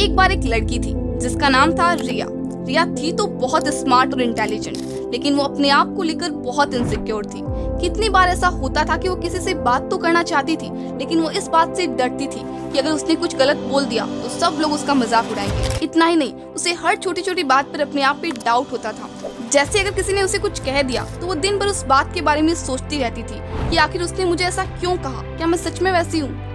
एक बार एक लड़की थी जिसका नाम था रिया। रिया थी तो बहुत स्मार्ट और इंटेलिजेंट, लेकिन वो अपने आप को लेकर बहुत इनसिक्योर थी। कितनी बार ऐसा होता था कि वो किसी से बात तो करना चाहती थी, लेकिन वो इस बात से डरती थी कि अगर उसने कुछ गलत बोल दिया तो सब लोग उसका मजाक उड़ाएंगे। इतना ही नहीं, उसे हर छोटी छोटी बात पर अपने आप पे डाउट होता था। जैसे अगर किसी ने उसे कुछ कह दिया तो वो दिन भर उस बात के बारे में सोचती रहती थी कि आखिर उसने मुझे ऐसा क्यों कहा, क्या मैं सच में वैसी हूँ।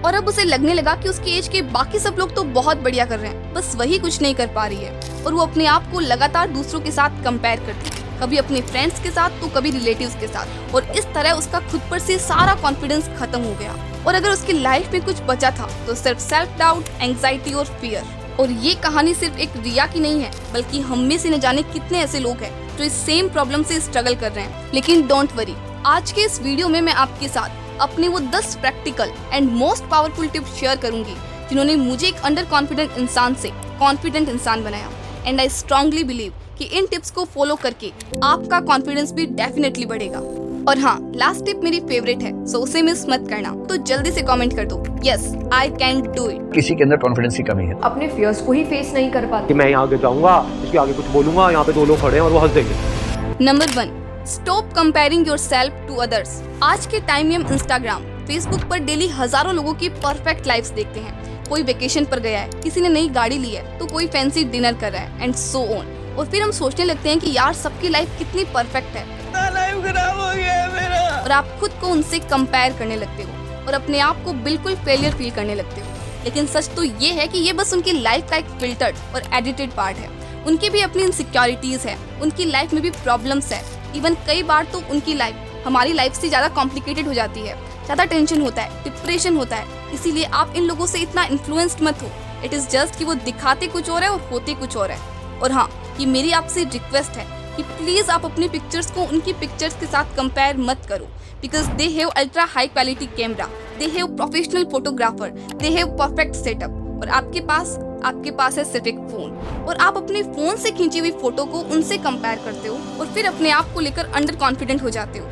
और अब उसे लगने लगा कि उसकी एज के बाकी सब लोग तो बहुत बढ़िया कर रहे हैं, बस वही कुछ नहीं कर पा रही है। और वो अपने आप को लगातार दूसरों के साथ कंपेयर करती, कभी अपने फ्रेंड्स के साथ तो कभी रिलेटिव्स के साथ, और इस तरह उसका खुद पर से सारा कॉन्फिडेंस खत्म हो गया। और अगर उसकी लाइफ में कुछ बचा था तो सिर्फ सेल्फ डाउट, एंजाइटी और फियर। और ये कहानी सिर्फ एक रिया की नहीं है, बल्कि हम में से न जाने कितने ऐसे लोग हैं जो इस सेम प्रॉब्लम से स्ट्रगल कर रहे हैं। लेकिन डोंट वरी, आज के इस वीडियो में मैं आपके साथ अपने वो 10 practical and most powerful tips share करूंगी जिन्होंने मुझे एक अंडर कॉन्फिडेंट इंसान से कॉन्फिडेंट इंसान बनाया। एंड आई स्ट्रांगली बिलीव कि इन टिप्स को फॉलो करके आपका कॉन्फिडेंस भी डेफिनेटली बढ़ेगा। और हाँ, लास्ट टिप मेरी फेवरेट है, सो उसे मिस मत करना। तो जल्दी से कमेंट कर दो, yes I can do it. किसी के अंदर कॉन्फिडेंस की कमी है, अपने फियर्स को ही फेस नहीं कर पाते। कि मैं यहाँ आगे जाऊंगा, इसके आगे कुछ बोलूंगा, यहाँ पे 2 लोग खड़े हैं और वो हंस देंगे। Number 1, stop comparing yourself to others. आज के टाइम में हम इंस्टाग्राम, फेसबुक पर डेली हजारों लोगों की परफेक्ट लाइफ्स देखते हैं। कोई वेकेशन पर गया है, किसी ने नई गाड़ी ली है, तो कोई फैंसी डिनर कर रहा है, एंड सो ऑन। और फिर हम सोचने लगते हैं कि यार सबकी लाइफ कितनी परफेक्ट है, लाइफ खराब हो गया है मेरा। और आप खुद को उनसे कंपेयर करने लगते हो और अपने आप को बिल्कुल फेलियर फील करने लगते हो। लेकिन सच तो ये है कि ये बस उनकी लाइफ का एक फिल्टर्ड और एडिटेड पार्ट है। उनकी भी अपनी इनसिक्योरिटीज है, उनकी लाइफ में भी प्रॉब्लम्स है। इवन कई बार तो उनकी लाइफ हमारी लाइफ से ज्यादा कॉम्प्लिकेटेड हो जाती है, ज्यादा टेंशन होता है, डिप्रेशन होता है। इसीलिए आप इन लोगों से इतना इन्फ्लुएंस्ड मत हो। इट इज जस्ट कि वो दिखाते कुछ और है और होते कुछ और है। और हाँ, ये मेरी आपसे रिक्वेस्ट है कि प्लीज आप अपनी पिक्चर्स को उनकी पिक्चर्स के साथ कंपेयर मत करो, because they have ultra high quality camera, they have professional photographer, they have perfect setup, और आपके पास है सिर्फ एक फोन। और आप अपने फोन से खींची हुई फोटो को उनसे कंपेयर करते हो और फिर अपने आप को लेकर अंडर कॉन्फिडेंट हो जाते हो।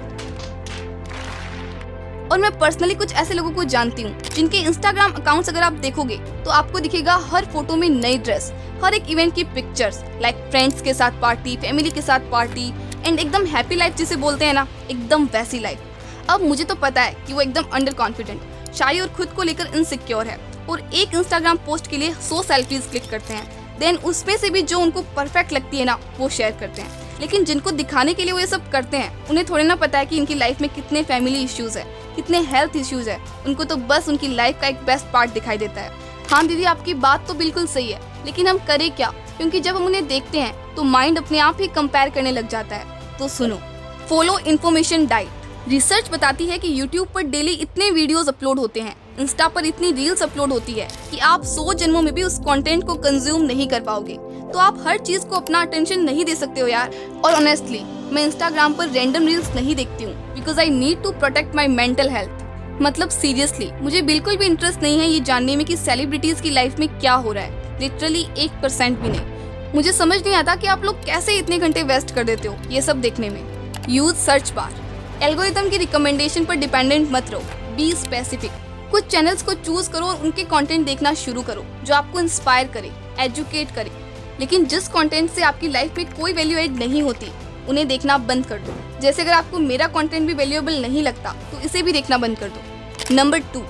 और मैं पर्सनली कुछ ऐसे लोगों को जानती हूँ जिनके इंस्टाग्राम अकाउंट्स अगर आप देखोगे तो आपको दिखेगा हर फोटो में नई ड्रेस, हर एक इवेंट की पिक्चर्स, लाइक फ्रेंड्स के साथ पार्टी, फैमिली के साथ पार्टी, एंड एकदम हैप्पी लाइफ जिसे बोलते हैं ना, एकदम वैसी लाइफ। अब मुझे तो पता है कि वो एकदम अंडर कॉन्फिडेंट, शाई और खुद को लेकर इनसिक्योर है, और एक इंस्टाग्राम पोस्ट के लिए 100 सेल्फीज क्लिक करते हैं, देन उसमें से भी जो उनको परफेक्ट लगती है ना वो शेयर करते हैं। लेकिन जिनको दिखाने के लिए वो ये सब करते हैं, उन्हें थोड़ी ना पता है कि इनकी लाइफ में कितने फैमिली इश्यूज है, कितने हेल्थ इश्यूज है। उनको तो बस उनकी लाइफ का एक बेस्ट पार्ट दिखाई देता है। हाँ दीदी, आपकी बात तो बिल्कुल सही है, लेकिन हम करें क्या? क्योंकि जब हम उन्हें देखते हैं तो माइंड अपने आप ही कंपेयर करने लग जाता है। तो सुनो, फॉलो इन्फॉर्मेशन डाइट। रिसर्च बताती है कि यूट्यूब पर डेली इतने वीडियोस अपलोड होते हैं, इंस्टा पर इतनी रील्स अपलोड होती है कि आप 100 जन्मों में भी उस कंटेंट को कंज्यूम नहीं कर पाओगे। तो आप हर चीज को अपना अटेंशन नहीं दे सकते हो यार। और ऑनेस्टली मैं इंस्टाग्राम पर रैंडम रील्स नहीं देखती हूँ, because I need to protect my mental health. मतलब सीरियसली मुझे बिल्कुल भी इंटरेस्ट नहीं है ये जानने में कि सेलिब्रिटीज की लाइफ में क्या हो रहा है, लिटरली 1% भी नहीं। मुझे समझ नहीं आता कि आप लोग कैसे इतने घंटे वेस्ट कर देते हो ये सब देखने में। यूज सर्च बार, एल्गोरिथम की रिकमेंडेशन पर डिपेंडेंट मत रहो, बी स्पेसिफिक। कुछ चैनल्स को चूज करो और उनके कंटेंट देखना शुरू करो जो आपको इंस्पायर करे, एजुकेट करे। लेकिन जिस कंटेंट से आपकी लाइफ में कोई वैल्यू एड नहीं होती, उन्हें देखना बंद कर दो। जैसे अगर आपको मेरा कंटेंट भी वैल्यूएबल नहीं लगता तो इसे भी देखना बंद कर दो। Number 2,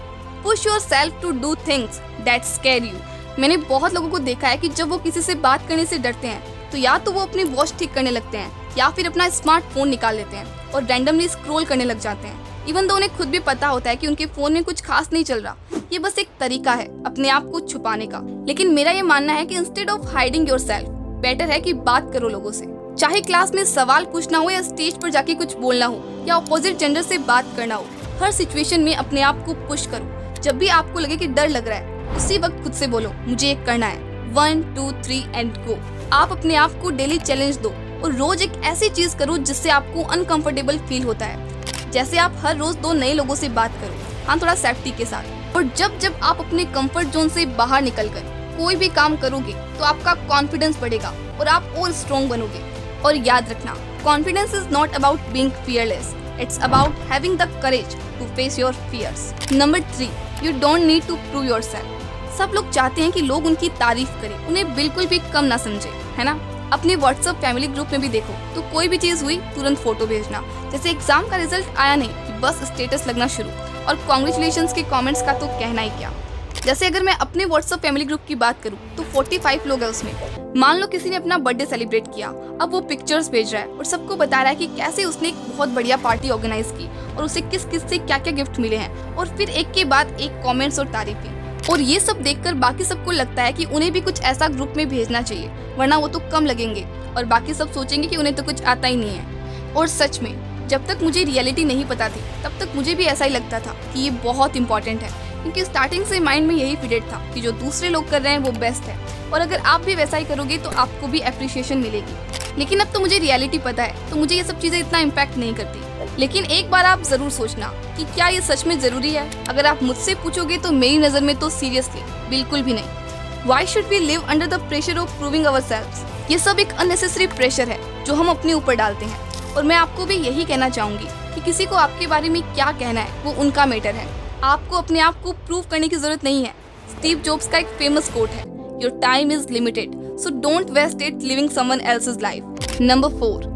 push yourself to do things that scare you. मैंने बहुत लोगों को देखा है कि जब वो किसी से बात करने से डरते हैं तो या तो वो अपनी वॉच ठीक करने लगते हैं या फिर अपना स्मार्टफोन निकाल लेते हैं और रैंडमली स्क्रॉल करने लग जाते हैं। इवन तो उन्हें खुद भी पता होता है कि उनके फोन में कुछ खास नहीं चल रहा, ये बस एक तरीका है अपने आप को छुपाने का। लेकिन मेरा ये मानना है कि instead of hiding yourself, better है कि बात करो लोगों से। चाहे क्लास में सवाल पूछना हो या स्टेज पर जाके कुछ बोलना हो या अपोजिट जेंडर से बात करना हो, हर सिचुएशन में अपने आप को पुश करो। जब भी आपको लगे कि डर लग रहा है, उसी वक्त खुद से बोलो मुझे ये करना है, 1 2 3 एंड गो। आप अपने आप को डेली चैलेंज दो और रोज एक ऐसी चीज करो जिससे आपको अनकंफर्टेबल फील होता है। जैसे आप हर रोज 2 नए लोगों से बात करो, हाँ थोड़ा सेफ्टी के साथ। और जब आप अपने कंफर्ट जोन से बाहर निकलकर कोई भी काम करोगे तो आपका कॉन्फिडेंस बढ़ेगा और आप और स्ट्रॉन्ग बनोगे। और याद रखना, confidence is not about being fearless, it's about having the courage to face your fears. Number 3, you don't need to prove yourself. सब लोग चाहते हैं कि लोग उनकी तारीफ करें, उन्हें बिल्कुल भी कम ना समझे, है ना। अपने व्हाट्सएप फैमिली ग्रुप में भी देखो तो कोई भी चीज हुई तुरंत फोटो भेजना, जैसे एग्जाम का रिजल्ट आया नहीं कि बस स्टेटस लगना शुरू, और कॉन्ग्रेचुलेशंस के कमेंट्स का तो कहना ही क्या। जैसे अगर मैं अपने व्हाट्सएप फैमिली ग्रुप की बात करूं तो 45 लोग हैं उसमें। मान लो किसी ने अपना बर्थडे सेलिब्रेट किया, अब वो पिक्चर्स भेज रहा है और सबको बता रहा है कि कैसे उसने एक बहुत बढ़िया पार्टी ऑर्गेनाइज की और उसे किस किस से क्या क्या गिफ्ट मिले हैं, और फिर एक के बाद एक कमेंट्स और तारीफें। और ये सब देखकर बाकी सबको लगता है कि उन्हें भी कुछ ऐसा ग्रुप में भेजना चाहिए, वरना वो तो कम लगेंगे और बाकी सब सोचेंगे कि उन्हें तो कुछ आता ही नहीं है। और सच में जब तक मुझे रियलिटी नहीं पता थी तब तक मुझे भी ऐसा ही लगता था कि ये बहुत इंपॉर्टेंट है, क्योंकि स्टार्टिंग से माइंड में यही फीडेड था कि जो दूसरे लोग कर रहे हैं वो बेस्ट है, और अगर आप भी वैसा ही करोगे तो आपको भी एप्रिसिएशन मिलेगी। लेकिन अब तो मुझे रियलिटी पता है तो मुझे ये सब चीजें इतना इम्पैक्ट नहीं करती। लेकिन एक बार आप जरूर सोचना कि क्या ये सच में जरूरी है। अगर आप मुझसे पूछोगे तो मेरी नजर में तो सीरियसली बिल्कुल भी नहीं। Why should we live under the pressure of proving ourselves? ये सब एक अननेसेसरी प्रेशर है जो हम अपने ऊपर डालते हैं, और मैं आपको भी यही कहना चाहूंगी कि किसी को आपके बारे में क्या कहना है वो उनका मैटर है। आपको अपने आप को प्रूव करने की जरूरत नहीं है। स्टीव जॉब्स का एक फेमस कोट है, your time is limited, so don't waste it living someone else's life. Number 4,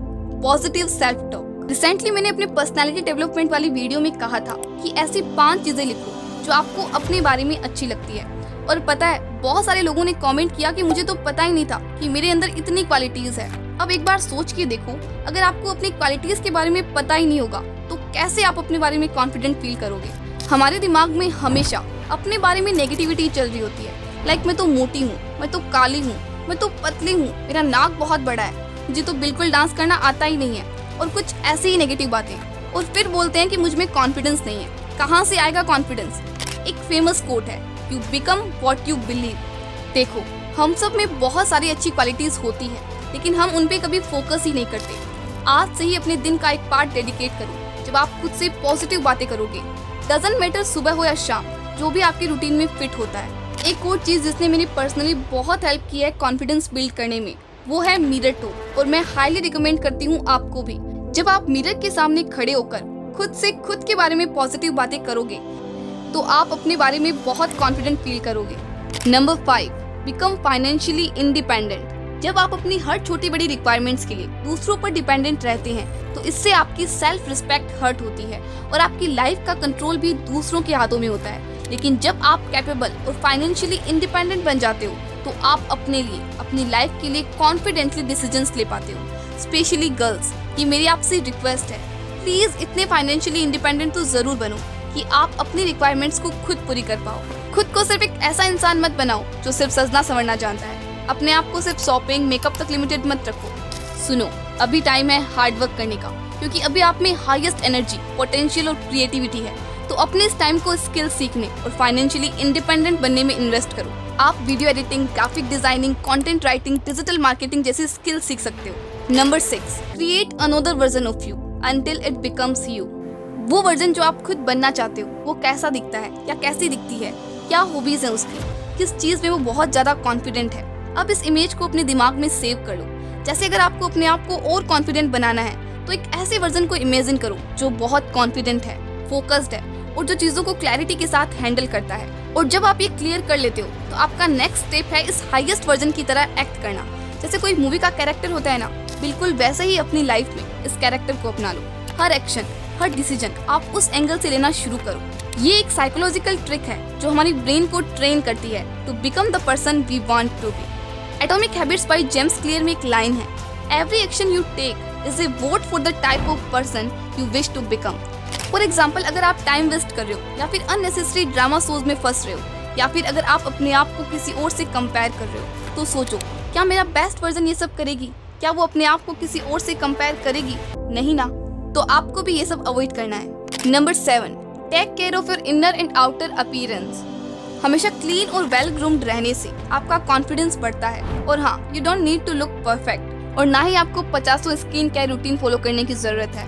positive self talk. Recently मैंने अपने पर्सनालिटी डेवलपमेंट वाली वीडियो में कहा था कि ऐसी 5 चीजें लिखो जो आपको अपने बारे में अच्छी लगती है। और पता है बहुत सारे लोगों ने कमेंट किया कि मुझे तो पता ही नहीं था कि मेरे अंदर इतनी क्वालिटीज है। अब एक बार सोच के देखो, अगर आपको अपनी क्वालिटीज के बारे में पता ही नहीं होगा तो कैसे आप अपने बारे में कॉन्फिडेंट फील करोगे। हमारे दिमाग में हमेशा अपने बारे में नेगेटिविटी चल रही होती है, लाइक मैं तो मोटी हूँ, मैं तो काली हूँ, मैं तो पतली हूँ, मेरा नाक बहुत बड़ा है, मुझे तो बिल्कुल डांस करना आता ही नहीं है, और कुछ ऐसी ही नेगेटिव बातें। और फिर बोलते हैं कि मुझ में कॉन्फिडेंस नहीं है। कहाँ से आएगा कॉन्फिडेंस? एक फेमस कोट है, you become what you believe. देखो, हम सब में बहुत सारी अच्छी क्वालिटीज होती है, लेकिन हम उन पे कभी फोकस ही नहीं करते। आज से ही अपने दिन का एक पार्ट डेडिकेट करो जब आप खुद से पॉजिटिव बातें करोगे। डजंट मैटर सुबह हो या शाम, जो भी आपके रूटीन में फिट होता है। एक और चीज जिसने मेरी पर्सनली बहुत हेल्प की है कॉन्फिडेंस बिल्ड करने में, वो है मिरर टॉक, और मैं हाईली रिकमेंड करती हूँ आपको भी। जब आप मिरर के सामने खड़े होकर खुद से खुद के बारे में पॉजिटिव बातें करोगे तो आप अपने बारे में बहुत कॉन्फिडेंट फील करोगे। Number 5, become financially independent. जब आप अपनी हर छोटी बड़ी रिक्वायरमेंट्स के लिए दूसरों पर डिपेंडेंट रहते हैं तो इससे आपकी सेल्फ रिस्पेक्ट हर्ट होती है और आपकी लाइफ का कंट्रोल भी दूसरों के हाथों में होता है। लेकिन जब आप कैपेबल और फाइनेंशियली इंडिपेंडेंट बन जाते हो तो आप अपने लिए, अपनी लाइफ के लिए कॉन्फिडेंटली डिसीजंस ले पाते हो। स्पेशली गर्ल्स, ये मेरी आपसे रिक्वेस्ट है, प्लीज इतने फाइनेंशियली इंडिपेंडेंट तो जरूर बनो कि आप अपनी रिक्वायरमेंट्स को खुद पूरी कर पाओ। खुद को सिर्फ एक ऐसा इंसान मत बनाओ जो सिर्फ सजना संवरना जानता है। अपने आप को सिर्फ शॉपिंग, मेकअप तक लिमिटेड मत रखो। सुनो, अभी टाइम है हार्ड वर्क करने का, क्योंकि अभी आप में हाईएस्ट एनर्जी, पोटेंशियल और क्रिएटिविटी है। तो अपने इस टाइम को स्किल सीखने और फाइनेंशियली इंडिपेंडेंट बनने में इन्वेस्ट करो। आप video editing, graphic designing, content writing, digital marketing जैसी स्किल सीख सकते हो। Number 6, create another version of you until it becomes you. वो वर्जन जो आप खुद बनना चाहते हो वो कैसा दिखता है या कैसी दिखती है, क्या हॉबीज है उसकी, किस चीज में वो बहुत ज्यादा कॉन्फिडेंट है। अब इस इमेज को अपने दिमाग में सेव कर लो। जैसे अगर आपको अपने आप को और कॉन्फिडेंट बनाना है तो एक ऐसे वर्जन को इमेजिन करो जो बहुत कॉन्फिडेंट है, फोकस्ड है और जो चीजों को क्लैरिटी के साथ हैंडल करता है। और जब आप ये क्लियर कर लेते हो तो आपका नेक्स्ट स्टेप है इस हाईएस्ट वर्जन की तरह एक्ट करना। जैसे कोई मूवी का कैरेक्टर होता है ना, बिल्कुल वैसे ही अपनी लाइफ में इस कैरेक्टर को अपना लो। हर एक्शन, हर डिसीजन आप उस एंगल से लेना शुरू करो। ये एक साइकोलॉजिकल ट्रिक है जो हमारी ब्रेन को ट्रेन करती है to become the person we want to be. Atomic habits by James Clear में एक लाइन है, every action you take is a vote for the type of person you wish to become. For example, अगर आप time waste कर रहे हो या फिर अननेसेसरी ड्रामा शोज में फंस रहे हो या फिर अगर आप अपने आप को किसी और से कंपेयर कर रहे हो तो सोचो, क्या मेरा बेस्ट वर्जन ये सब करेगी? क्या वो अपने आप को किसी और से कंपेयर करेगी? नहीं ना। तो आपको भी ये सब अवॉइड करना है। Number 7, take care of your inner and outer appearance. हमेशा क्लीन और वेल ग्रूम्ड रहने से आपका कॉन्फिडेंस बढ़ता है। और हाँ, you don't need to look perfect और ना ही आपको 50 स्किन केयर रूटीन फॉलो करने की जरूरत है।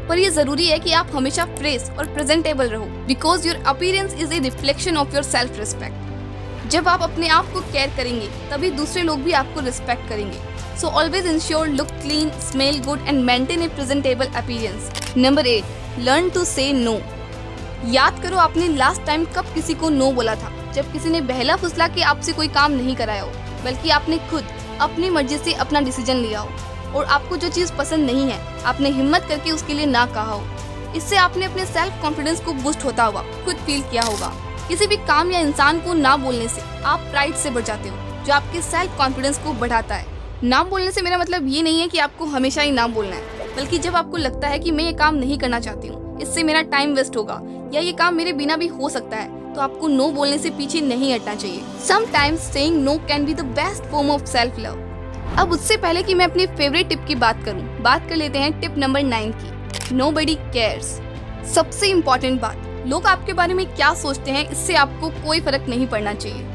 पर ये जरूरी है कि आप हमेशा फ्रेश और प्रेजेंटेबल रहो, because your appearance is a reflection of your self respect. जब आप अपने आप को केयर करेंगे तभी दूसरे लोग भी आपको रिस्पेक्ट करेंगे। So always ensure look clean, smell good and maintain a presentable appearance. Number 8, learn to say no. याद करो आपने लास्ट टाइम कब किसी को नो बोला था, जब किसी ने बहला फुसला के आपसे कोई काम नहीं कराया हो, बल्कि आपने खुद अपनी मर्जी से अपना डिसीजन लिया हो और आपको जो चीज़ पसंद नहीं है आपने हिम्मत करके उसके लिए ना कहा हो। इससे आपने अपने सेल्फ कॉन्फिडेंस को बूस्ट होता हुआ खुद फील किया होगा। किसी भी काम या इंसान को ना बोलने से आप प्राइड से बढ़ जाते हो, जो आपके सेल्फ कॉन्फिडेंस को बढ़ाता है। ना बोलने से मेरा मतलब ये नहीं है कि आपको हमेशा ही ना बोलना है, बल्कि जब आपको लगता है कि मैं ये काम नहीं करना चाहती हूँ, इससे मेरा टाइम वेस्ट होगा या ये काम मेरे बिना भी हो सकता है, तो आपको नो बोलने से पीछे नहीं हटना चाहिए। Sometimes saying no can be the best form of self love. अब उससे पहले कि मैं अपनी फेवरेट टिप की बात करूं, बात कर लेते हैं टिप नंबर 9 की, नोबडी केयर्स। सबसे इम्पोर्टेंट बात, लोग आपके बारे में क्या सोचते हैं इससे आपको कोई फर्क नहीं पड़ना चाहिए।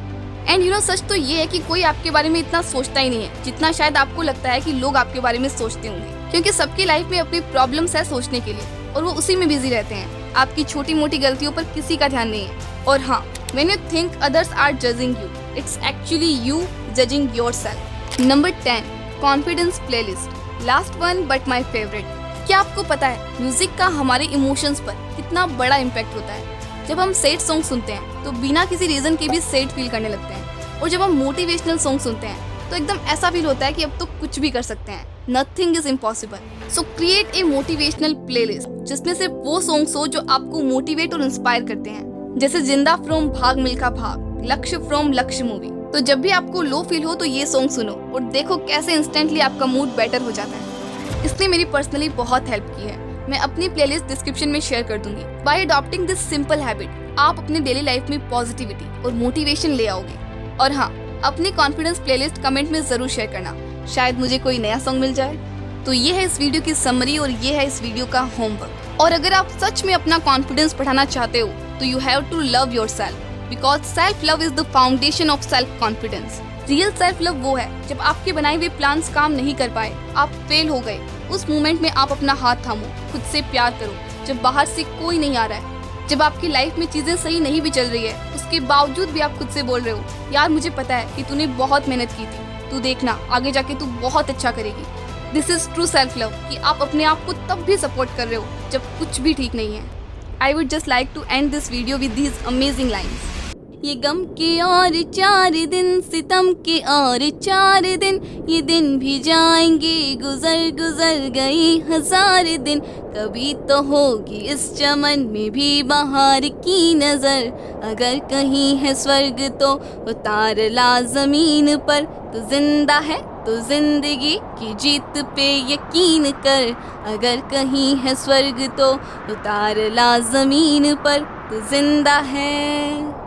एंड सच तो ये है कि कोई आपके बारे में इतना सोचता ही नहीं है जितना शायद आपको लगता है कि लोग आपके बारे में सोचते होंगे, क्योंकि सबकी लाइफ में अपनी प्रॉब्लम्स है सोचने के लिए और वो उसी में बिजी रहते हैं। आपकी छोटी मोटी गलतियों पर किसी का ध्यान नहीं है। और हाँ, when you think others are judging you, it's actually you judging yourself. Number 10, confidence playlist. Last one but my favourite. क्या आपको पता है म्यूजिक का हमारे इमोशंस पर कितना बड़ा इम्पैक्ट होता है? जब हम सैड सॉन्ग सुनते हैं तो बिना किसी रीजन के भी सैड फील करने लगते हैं, और जब हम मोटिवेशनल सॉन्ग सुनते हैं तो एकदम ऐसा फील होता है कि अब तो कुछ भी कर सकते हैं, nothing is impossible. So create a motivational playlist जिसमें सिर्फ वो सॉन्ग्स हो जो आपको मोटिवेट और इंस्पायर करते हैं, जैसे जिंदा फ्रॉम भाग मिल्खा भाग, लक्ष्य फ्रॉम लक्ष्य मूवी। तो जब भी आपको लो फील हो तो ये सॉन्ग सुनो और देखो कैसे इंस्टेंटली आपका मूड बेटर हो जाता है। इसने मेरी पर्सनली बहुत हेल्प की है। मैं अपनी प्लेलिस्ट डिस्क्रिप्शन में शेयर कर दूंगी। Bye adopting this simple habit आप अपने डेली लाइफ में पॉजिटिविटी और मोटिवेशन ले आओगे। और हाँ, अपनी कॉन्फिडेंस प्लेलिस्ट कमेंट में जरूर शेयर करना, शायद मुझे कोई नया सॉन्ग मिल जाए। तो ये है इस वीडियो की समरी और ये है इस वीडियो का होमवर्क। और अगर आप सच में अपना कॉन्फिडेंस बढ़ाना चाहते हो तो you have to love yourself, because self love is the foundation of self confidence. Real self love वो है जब आपके बनाए हुए प्लान्स काम नहीं कर पाए, आप फेल हो गए, उस मोमेंट में आप अपना हाथ थामो, खुद से प्यार करो। जब बाहर से कोई नहीं आ रहा है, जब आपकी लाइफ में चीजें सही नहीं भी चल रही है, उसके बावजूद भी आप खुद से बोल रहे हो, यार मुझे पता है कि तूने बहुत मेहनत की थी, तू देखना आगे जाके तू बहुत अच्छा करेगी। This is true self love, कि आप अपने आप को तब भी सपोर्ट कर रहे हो जब कुछ भी ठीक नहीं है। I would just like to end this video with these amazing lines. ये गम के और 4 दिन, सितम के और 4 दिन, ये दिन भी जाएंगे, गुजर गुजर गई 1000 दिन। कभी तो होगी इस चमन में भी बहार की नजर, अगर कहीं है स्वर्ग तो उतार ला जमीन पर। तो जिंदा है तो जिंदगी की जीत पे यकीन कर, अगर कहीं है स्वर्ग तो उतार ला जमीन पर। तो जिंदा है।